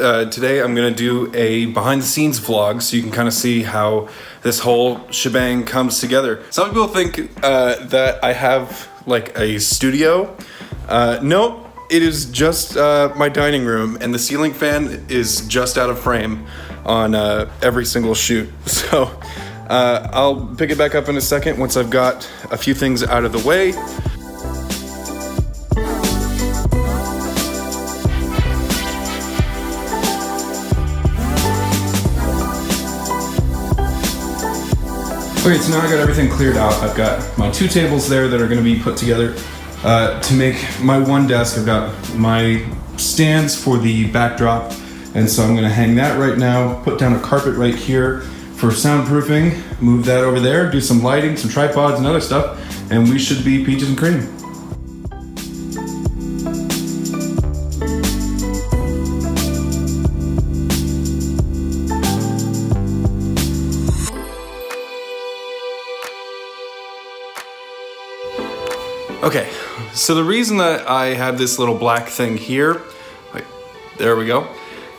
Today I'm going to do a behind the scenes vlog so you can kind of see how this whole shebang comes together. Some people think that I have like a studio. No, it is just my dining room, and the ceiling fan is just out of frame on every single shoot. So I'll pick it back up in a second once I've got a few things out of the way. Okay, so now I got everything cleared out. I've got my two tables there that are going to be put together to make my one desk. I've got my stands for the backdrop, and so I'm going to hang that right now, put down a carpet right here for soundproofing, move that over there, do some lighting, some tripods and other stuff, and we should be peaches and cream. Okay, so the reason that I have this little black thing here, like, there we go,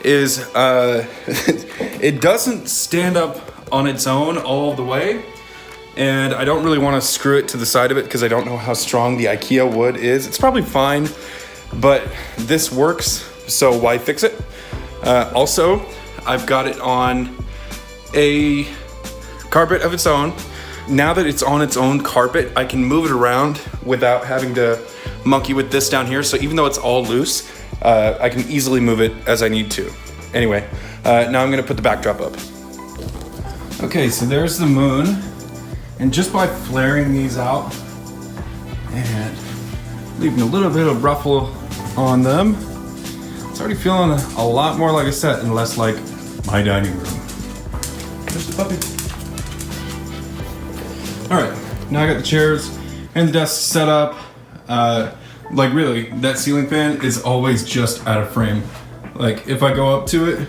is it doesn't stand up on its own all the way, and I don't really want to screw it to the side of it because I don't know how strong the IKEA wood is. It's probably fine, but this works, so why fix it? Also, I've got it on a carpet of its own. Now that it's on its own carpet, I can move it around without having to monkey with this down here. So even though it's all loose, I can easily move it as I need to. Anyway, now I'm gonna put the backdrop up. Okay, so there's the moon. And just by flaring these out and leaving a little bit of ruffle on them, it's already feeling a lot more like a set and less like my dining room. There's the puppy. All right, now I got the chairs and the desk set up. Like really, that ceiling fan is always just out of frame. Like if I go up to it,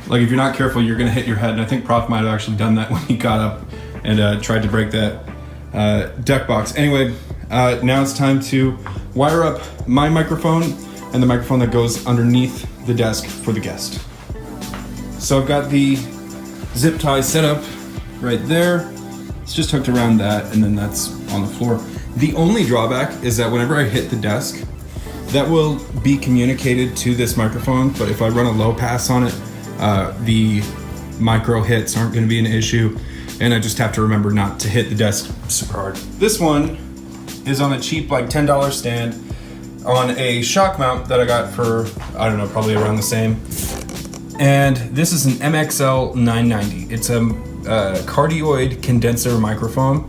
like if you're not careful, you're gonna hit your head. And I think Prof might have actually done that when he got up and tried to break that deck box. Anyway, now it's time to wire up my microphone and the microphone that goes underneath the desk for the guest. So I've got the zip tie set up right there. It's just hooked around that, and then that's on the floor. The only drawback is that whenever I hit the desk, that will be communicated to this microphone, but if I run a low pass on it, the micro hits aren't going to be an issue, and I just have to remember not to hit the desk super hard. This one is on a cheap, like $10 stand on a shock mount that I got for, I don't know, probably around the same. And this is an MXL 990. It's a cardioid condenser microphone,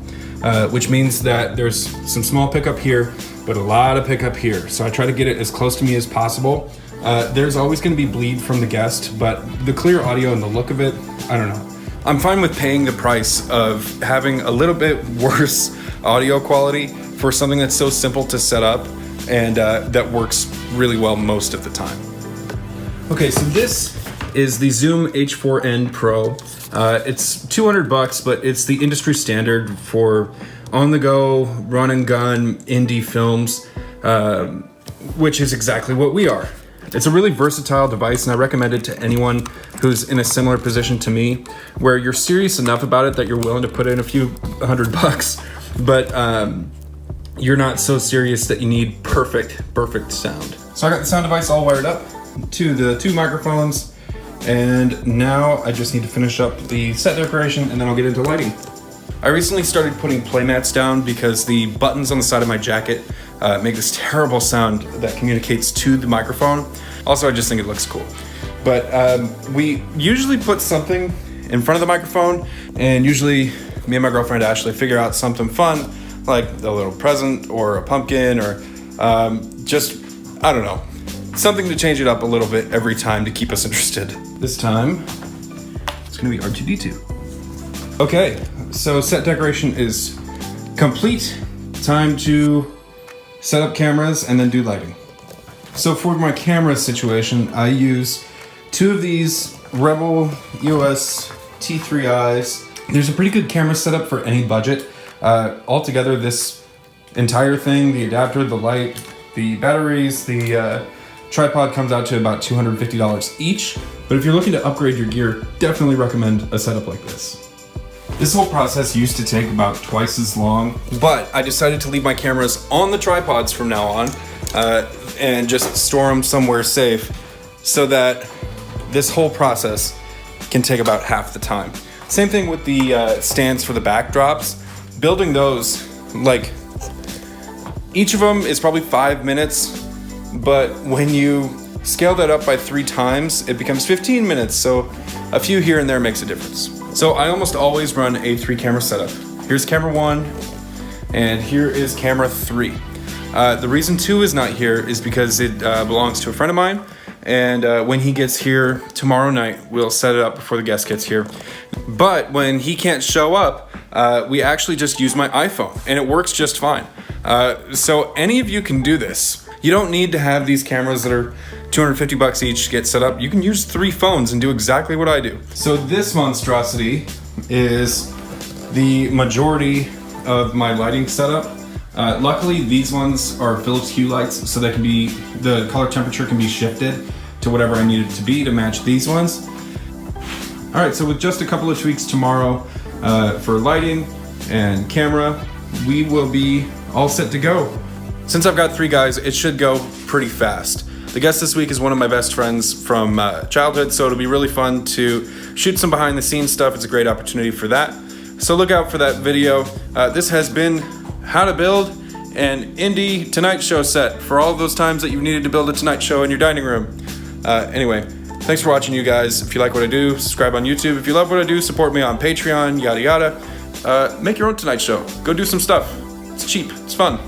which means that there's some small pickup here, but a lot of pickup here. So I try to get it as close to me as possible. There's always going to be bleed from the guest, but the clear audio and the look of it, I don't know. I'm fine with paying the price of having a little bit worse audio quality for something that's so simple to set up and that works really well most of the time. Okay, so this is the Zoom H4n Pro. It's $200, but it's the industry standard for on-the-go, run-and-gun indie films, which is exactly what we are. It's a really versatile device, and I recommend it to anyone who's in a similar position to me, where you're serious enough about it that you're willing to put in a few $100, but you're not so serious that you need perfect sound. So I got the sound device all wired up to the two microphones, and now I just need to finish up the set decoration, and then I'll get into lighting. I recently started putting playmats down because the buttons on the side of my jacket make this terrible sound that communicates to the microphone. Also, I just think it looks cool. But we usually put something in front of the microphone, and usually me and my girlfriend Ashley figure out something fun, like a little present or a pumpkin or just, I don't know, something to change it up a little bit every time to keep us interested. This time, it's gonna be R2-D2. Okay, so set decoration is complete. Time to set up cameras and then do lighting. So for my camera situation, I use two of these Rebel EOS T3Is. There's a pretty good camera setup for any budget. Altogether, this entire thing, the adapter, the light, The batteries, the tripod comes out to about $250 each, but if you're looking to upgrade your gear, definitely recommend a setup like this. This whole process used to take about twice as long, but I decided to leave my cameras on the tripods from now on and just store them somewhere safe so that this whole process can take about half the time. Same thing with the stands for the backdrops. Building those, like, each of them is probably 5 minutes, but when you scale that up by 3 times, it becomes 15 minutes, so a few here and there makes a difference. So I almost always run a 3 camera setup. Here's camera 1, and here is camera 3. The reason 2 is not here is because it belongs to a friend of mine, and when he gets here tomorrow night, we'll set it up before the guest gets here. But when he can't show up, we actually just use my iPhone, and it works just fine. So any of you can do this. You don't need to have these cameras that are $250 each to get set up. You can use 3 phones and do exactly what I do. So this monstrosity is the majority of my lighting setup. Luckily, these ones are Philips Hue lights, so that the color temperature can be shifted to whatever I need it to be to match these ones. All right, so with just a couple of tweaks tomorrow for lighting and camera, we will be all set to go. Since I've got 3 guys, it should go pretty fast. The guest this week is one of my best friends from childhood, so it'll be really fun to shoot some behind the scenes stuff. It's a great opportunity for that. So look out for that video. This has been how to build an indie Tonight Show set for all of those times that you needed to build a Tonight Show in your dining room. Anyway, thanks for watching, you guys. If you like what I do, subscribe on YouTube. If you love what I do, support me on Patreon, yada yada. Make your own Tonight Show. Go do some stuff. It's cheap. It's fun.